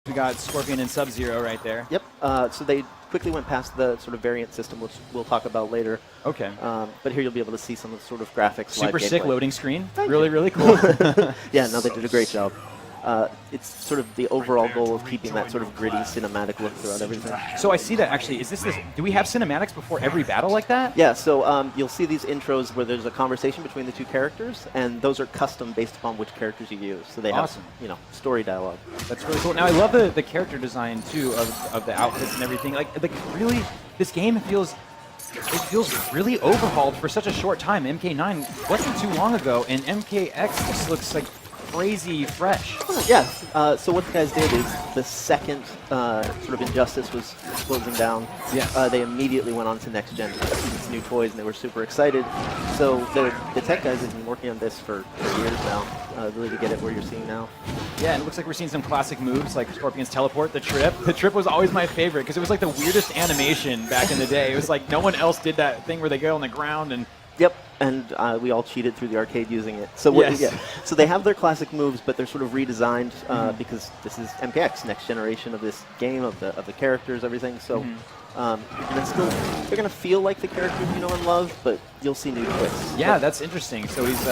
We got Scorpion and Sub-Zero right there. Yep. So they quickly went past the sort of variant system, which we'll talk about later. Okay. But here you'll be able to see some of the sort of graphics. Super sick gameplay. loading screen. Really cool. Yeah, no, they did a great job. It's sort of the overall goal of keeping that sort of gritty cinematic look throughout everything. So I see that actually. Is this? Do we have cinematics before every battle like that? Yeah, so you'll see these intros where there's a conversation between the two characters, and those are custom based upon which characters you use. So they have, story dialogue. That's really cool. Now I love the character design too of the outfits and everything. Like really, this game feels really overhauled for such a short time. MK9 wasn't too long ago, and MKX just looks like crazy fresh. Yeah, so what the guys did is the second sort of Injustice was closing down, they immediately went on to next gen with these new toys, and they were super excited. So the tech guys have been working on this for years now, really to get it where you're seeing now. Yeah, and it looks like we're seeing some classic moves like Scorpion's teleport, the trip. The trip was always my favorite because it was like the weirdest animation back in the day. It was like no one else did that thing where they go on the ground and... Yep, and we all cheated through the arcade using it. So so they have their classic moves, but they're sort of redesigned because this is MKX, next generation of this game, of the characters, everything. So they're gonna feel like the characters you know and love, but you'll see new twists. Yeah, that's interesting. So he's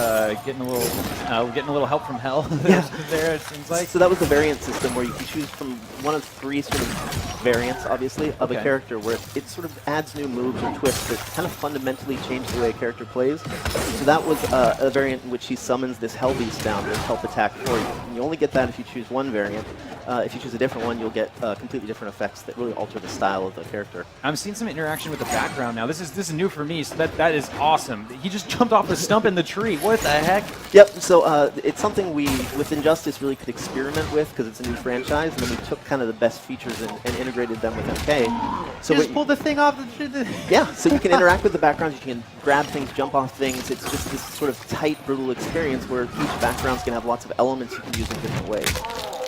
getting a little help from hell. There it seems like. So that was the variant system where you can choose from one of three sort of variants, obviously, of a character where it sort of adds new moves or twists that kind of fundamentally change the way a character plays. So that was a variant in which he summons this Hell Beast down to help attack for you. And you only get that if you choose one variant. If you choose a different one, you'll get completely different effects that really alter the style of the character. I'm seeing some interaction with the background now. This is new for me, so that is awesome. He just jumped off the stump in the tree. What the heck? Yep, so it's something we, with Injustice, really could experiment with because it's a new franchise, and then we took kind of the best features and integrated them with MK. So you just pulled the thing off the Yeah, so you can interact with the backgrounds, you can grab things, jump off things. It's just this sort of tight, brutal experience where each background's going to have lots of elements you can use in different ways.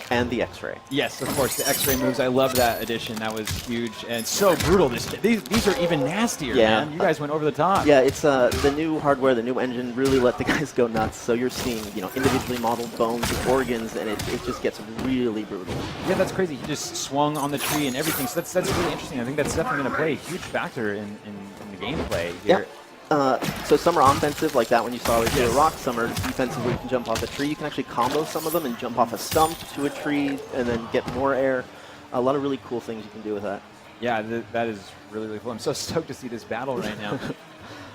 And the X-Ray. Yes, of course, the X-Ray moves. I love that addition. That was huge and so brutal. These are even nastier, man. You guys went over the top. Yeah, it's the new hardware, the new engine really let the guys go nuts. So you're seeing, individually modeled bones and organs, and it just gets really brutal. Yeah, that's crazy. He just swung on the tree and everything. So that's really interesting. I think that's definitely going to play a huge factor in the gameplay here. Yeah. So some are offensive, like that one you saw with the rock. Some are defensive, where you can jump off a tree. You can actually combo some of them and jump off a stump to a tree and then get more air. A lot of really cool things you can do with that. Yeah, that is really cool. I'm so stoked to see this battle right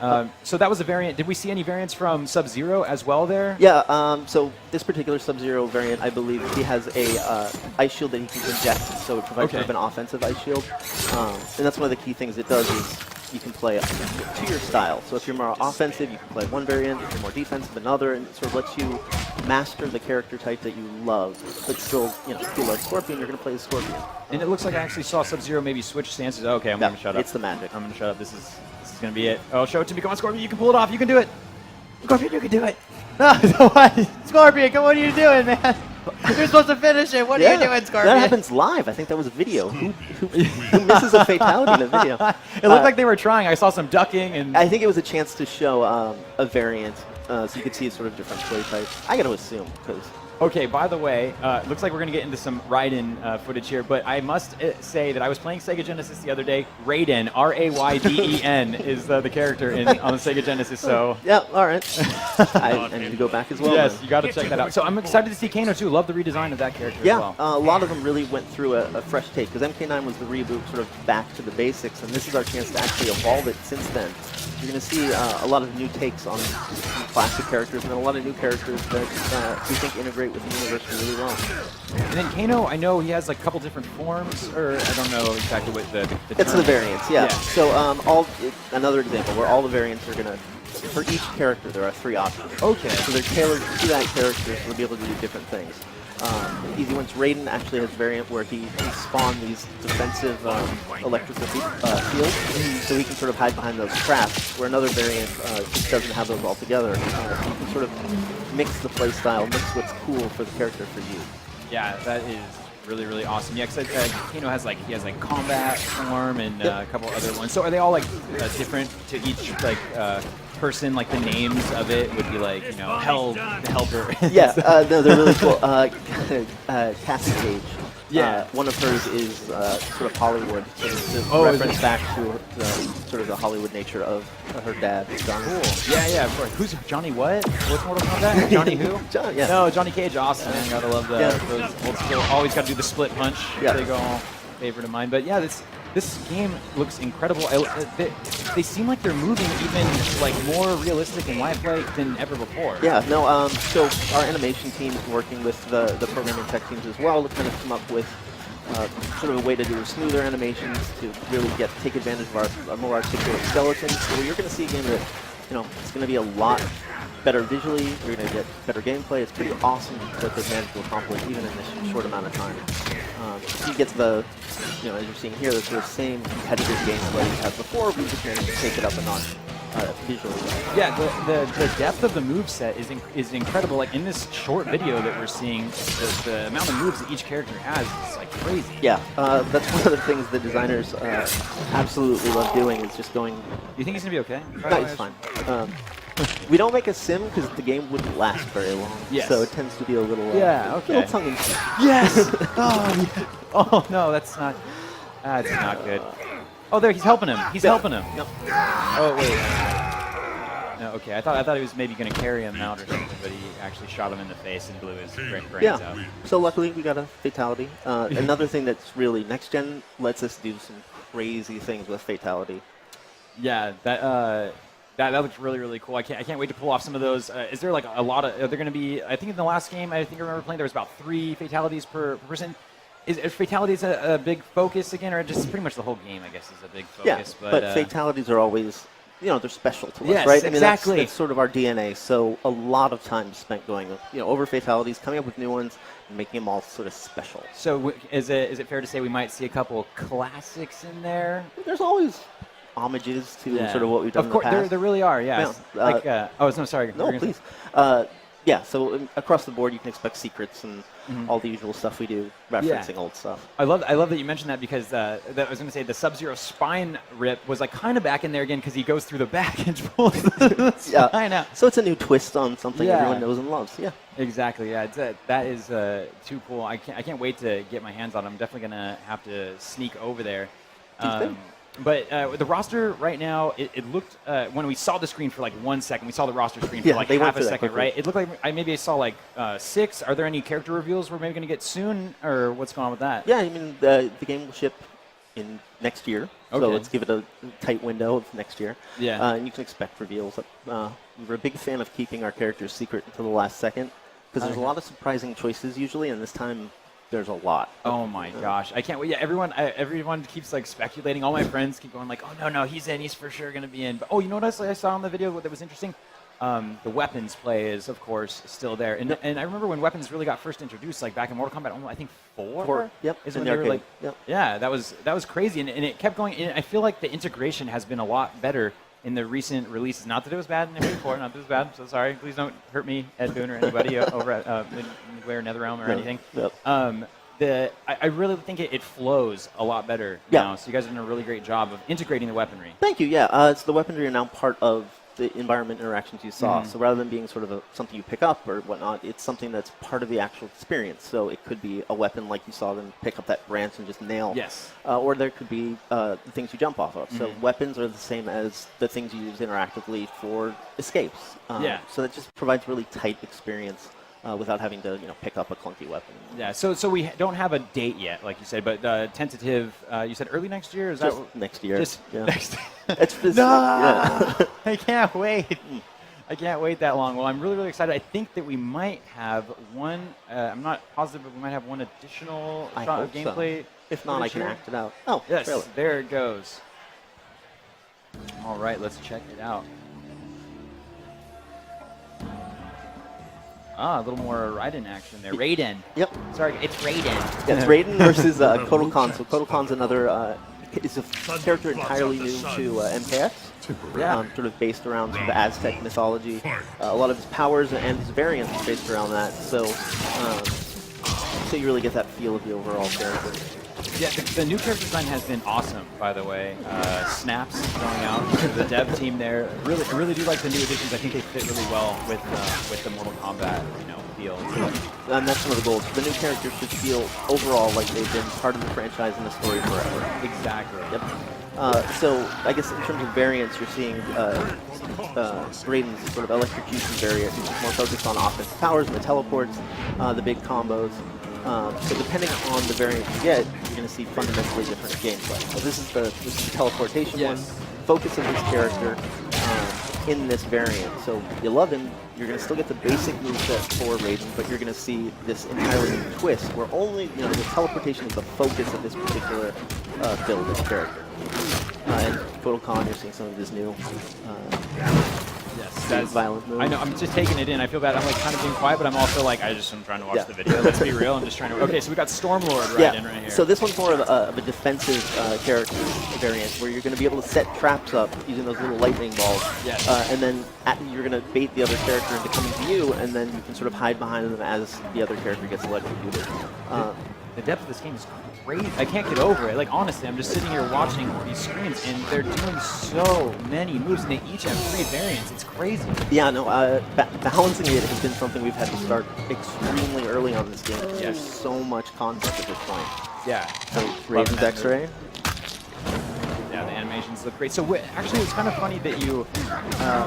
now. So that was a variant. Did we see any variants from Sub-Zero as well there? Yeah, so this particular Sub-Zero variant, I believe, he has a ice shield that he can project, so it provides sort of an offensive ice shield. And that's one of the key things it does is you can play to your style. So if you're more offensive, you can play one variant. If you're more defensive, another, and it sort of lets you master the character type that you love. But still, if you love Scorpion, you're going to play as Scorpion. And it looks like I actually saw Sub-Zero maybe switch stances. Okay, I'm going to shut up. It's the magic. I'm going to shut up. This is going to be it. Oh, show it to me. Come on, Scorpion. You can pull it off. You can do it. Scorpion, you can do it. No, Scorpion, come on, what are you doing, man? You're supposed to finish it. What are you doing, Scorpion? That happens live. I think that was a video. Who misses a fatality in a video? It looked like they were trying. I saw some ducking. And I think it was a chance to show a variant, so you could see sort of different play types. I got to assume, because... Okay, by the way, looks like we're going to get into some Raiden footage here, but I must say that I was playing Sega Genesis the other day. Raiden, R-A-Y-D-E-N, is the character on the Sega Genesis, so... Yeah, all right. I need to go back as well. Yes, then. You got to check that out. So I'm excited to see Kano, too. Love the redesign of that character as well. Yeah, a lot of them really went through a fresh take, because MK9 was the reboot sort of back to the basics, and this is our chance to actually evolve it since then. You're going to see a lot of new takes on classic characters, and then a lot of new characters that we think integrate with the universe really well. And then Kano, I know he has like a couple different forms, or I don't know exactly what the It's term. the variants, yeah. So another example where all the variants are going to, for each character, there are 3 options. Okay. So they're tailored to that character, so they'll be able to do different things. Easy ones, Raiden actually has a variant where he spawned these defensive electrical fields, so he can sort of hide behind those traps, where another variant just doesn't have those altogether. You can sort of mix the play style, mix what's cool for the character for you. Yeah, that is really awesome. Yeah, because Kano has he has Kombat form and a couple other ones. So are they all different to each person? Like the names of it would be Hell, the Helper. Yeah, no, they're really cool. Cascade One of hers is sort of Hollywood, to Oh, is reference it? back to the sort of the Hollywood nature of her dad, Johnny. Cool. Yeah, of course. Who's Johnny what? What's Mortal Kombat? Johnny who? John, yeah. No, Johnny Cage, awesome, man. Gotta love those old school. Always gotta do the split punch. Yeah. Big ol' favorite of mine. But yeah, this game looks incredible. They seem like they're moving even like more realistic in lifelike than ever before. Yeah, no, so our animation team's working with the programming tech teams as well to kind of come up with sort of a way to do smoother animations to really take advantage of our more articulate skeletons. So you're going to see a game that, it's going to be a lot better visually. You're going to get better gameplay. It's pretty awesome what they've managed to accomplish even in this short amount of time. You get the, as you're seeing here, the sort of same competitive gameplay you had before, but you just managed to take it up a notch visually. Yeah, the depth of the moveset is incredible. Like in this short video that we're seeing, the amount of moves that each character has is like crazy. Yeah, that's one of the things the designers absolutely love doing is just going. You think he's gonna be okay? No, he's fine. We don't make a sim because the game wouldn't last very long. Yes. So it tends to be a little okay. tongue in cheek. Yes. Oh no, that's not good. Oh, there, he's helping him. He's helping him. Yep. Oh wait. No, okay. I thought he was maybe gonna carry him out or something, but he actually shot him in the face and blew his brains out. So luckily we got a fatality. Another thing that's really next gen lets us do some crazy things with fatality. Yeah, that looks really, really cool. I can't wait to pull off some of those. Is there like a lot of? Are there going to be? I think in the last game, I remember playing, there was about 3 fatalities per person. Is fatalities a big focus again, or just pretty much the whole game? I guess is a big focus. Yeah, but fatalities are always, they're special to us, yes, right? Exactly. That's sort of our DNA. So a lot of time spent going, over fatalities, coming up with new ones, and making them all sort of special. So is it fair to say we might see a couple classics in there? There's always homages to sort of what we've done in the past. Of course, there really are, yes. Sorry. No, please. So across the board, you can expect secrets and all the usual stuff we do, referencing old stuff. I love that you mentioned that because I was going to say the Sub-Zero spine rip was like kind of back in there again because he goes through the back and pulls the spine out. So it's a new twist on something everyone knows and loves. Yeah. Exactly. Yeah, that is too cool. I can't wait to get my hands on it. I'm definitely going to have to sneak over there. But the roster right now, it looked, when we saw the screen for like 1 second, we saw the roster screen for like half a second, right? It looked like I saw like 6. Are there any character reveals we're maybe going to get soon, or what's going on with that? Yeah, I mean, the game will ship in next year, so let's give it a tight window of next year. Yeah. And you can expect reveals. We're a big fan of keeping our characters secret until the last second, because there's a lot of surprising choices usually, and this time there's a lot. Oh my gosh, I can't wait. Yeah, everyone keeps like speculating. All my friends keep going like, oh no, he's in. He's for sure gonna be in. But you know what I saw in the video that was interesting? The weapons play is of course still there. And I remember when weapons really got first introduced, like back in Mortal Kombat, I think 4. Yep. Is when they were like, yeah, that was crazy, and it kept going. And I feel like the integration has been a lot better in the recent releases. Not that it was bad in MK4, not that it was bad. I'm so sorry. Please don't hurt me, Ed Boon, or anybody over at Midway NetherRealm or anything. Yep. I really think it flows a lot better now. So you guys are doing a really great job of integrating the weaponry. Thank you. Yeah, so the weaponry are now part of the environment interactions you saw. So rather than being sort of something you pick up or whatnot, it's something that's part of the actual experience. So it could be a weapon like you saw them pick up that branch and just nail. Yes. Or there could be the things you jump off of. So weapons are the same as the things you use interactively for escapes. So that just provides really tight experience. Without having to, pick up a clunky weapon. Yeah. So we don't have a date yet, like you said, but tentative. You said early next year. Is just that next year? Just next. Yeah. I can't wait. I can't wait that long. Well, I'm really, really excited. I think that we might have one. I'm not positive, but we might have one additional shot of gameplay. So. If not, I can act it out. Oh, yes. Trailer. There it goes. All right, let's check it out. A little more Raiden action there. Raiden. Yep. Sorry, it's Raiden. Yeah, it's Raiden versus Kotal Khan. So Kotal Khan's another is a character entirely new to MKX. Sort of based around the Aztec mythology. A lot of his powers and his variants are based around that. So you really get that feel of the overall character. Yeah, the new character design has been awesome, by the way. Snaps going out to the dev team there. I really do like the new additions. I think they fit really well with the Mortal Kombat, feel. And that's one of the goals. The new characters should feel overall like they've been part of the franchise and the story forever. Exactly. Yep. So I guess in terms of variants, you're seeing Raiden's sort of electrocution variant, which is more focused on offensive powers and the teleports, the big combos. So depending on the variant you get, you're going to see fundamentally different gameplay. So this is the teleportation one. Focus of this character in this variant. So if you love him, you're going to still get the basic moveset for Raiden, but you're going to see this entirely new twist where only the teleportation is the focus of this particular build of character. And Photocon, you're seeing some of his new that's violent moves. I know, I'm just taking it in. I feel bad. I'm like kind of being quiet, but I'm also like, I just am trying to watch the video. Let's be real. I'm just trying to. Okay, so we got Stormlord in right here. So this one's more of a defensive character variant where you're going to be able to set traps up using those little lightning balls. Yes. And then you're going to bait the other character into coming to you, and then you can sort of hide behind them as the other character gets electrocuted. The depth of this game is crazy. I can't get over it. Like, honestly, I'm just sitting here watching these screens, and they're doing so many moves, and they each have 3 variants. It's crazy. Yeah, no, balancing it has been something we've had to start extremely early on this game. There's so much content at this point. Yeah. So Raiden's X-Ray. Yeah, the animations look great. So actually, it's kind of funny that you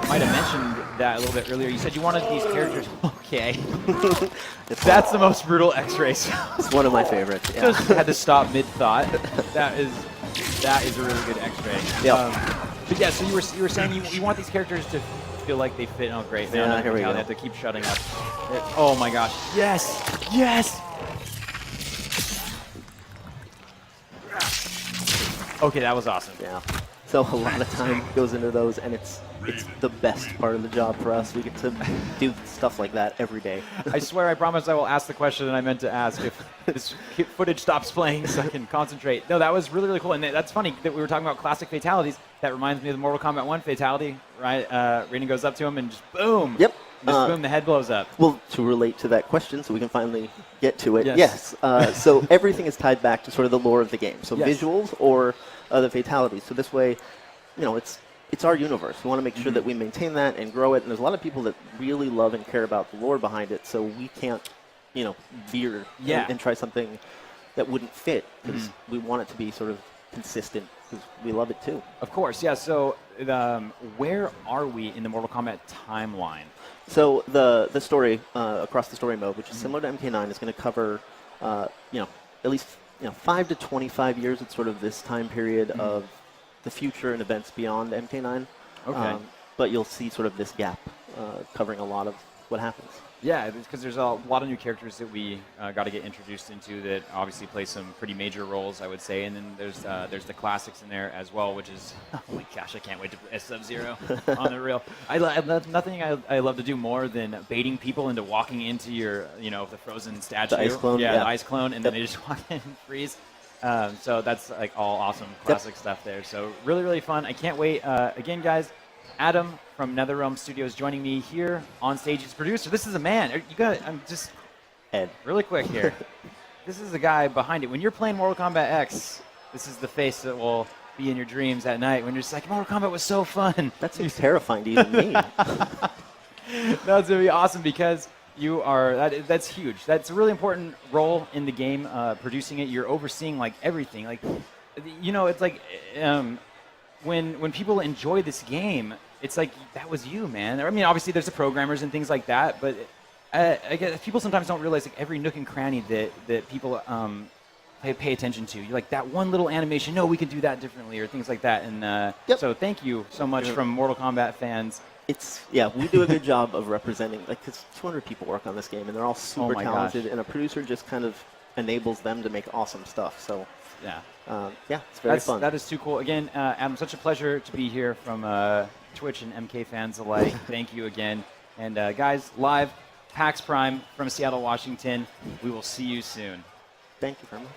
might have mentioned that a little bit earlier. You said you wanted these characters. Okay. That's the most brutal X-ray. It's one of my favorites. Yeah. Just had to stop mid-thought. That is a really good X-ray. Yeah. But yeah, so you were saying you want these characters to feel like they fit. Oh, great. Yeah, here we go. They have to keep shutting up. Oh my gosh. Yes. Yes. Okay, that was awesome. Yeah. So a lot of time goes into those, and it's the best part of the job for us. We get to do stuff like that every day. I swear, I promise I will ask the question that I meant to ask if this footage stops playing so I can concentrate. No, that was really, really cool. And that's funny that we were talking about classic fatalities. That reminds me of the Mortal Kombat 1 fatality, right? Raiden goes up to him and just boom. Yep. Just boom, the head blows up. Well, to relate to that question, so we can finally get to it. Yes. So everything is tied back to sort of the lore of the game. So visuals or the fatalities. So this way, it's our universe. We want to make sure that we maintain that and grow it. And there's a lot of people that really love and care about the lore behind it. So we can't, veer and try something that wouldn't fit because we want it to be sort of consistent because we love it too. Of course, yeah. So where are we in the Mortal Kombat timeline? So the story across the story mode, which is similar to MK9, is going to cover, at least 5 to 25 years. It's sort of this time period of the future and events beyond MK9. Okay. But you'll see sort of this gap covering a lot of what happens. Yeah, because there's a lot of new characters that we got to get introduced into that obviously play some pretty major roles, I would say. And then there's the classics in there as well, which is, oh my gosh, I can't wait to play Sub-Zero on the real. Nothing I love to do more than baiting people into walking into your, the frozen statue. The ice clone. Yeah, the ice clone, and then they just walk in and freeze. So that's like all awesome classic stuff there. So really, really fun. I can't wait. Again, guys, Adam from NetherRealm Studios joining me here on stage as producer. This is a man. I'm just Ed. Really quick here. This is the guy behind it. When you're playing Mortal Kombat X, this is the face that will be in your dreams at night when you're just like, Mortal Kombat was so fun. That seems terrifying to even me. That's going to be awesome because you are, that's huge. That's a really important role in the game, producing it. You're overseeing like everything. Like, it's like when people enjoy this game, it's like, that was you, man. I mean, obviously there's the programmers and things like that, but I guess people sometimes don't realize like every nook and cranny that people pay attention to. You're like, that one little animation, no, we can do that differently, or things like that. And so thank you so much from Mortal Kombat fans. We do a good job of representing, because 200 people work on this game, and they're all super talented, and a producer just kind of enables them to make awesome stuff. So it's very fun. That is too cool. Again, Adam, such a pleasure to be here from Twitch and MK fans alike. Thank you again. And guys, live, PAX Prime from Seattle, Washington. We will see you soon. Thank you very much.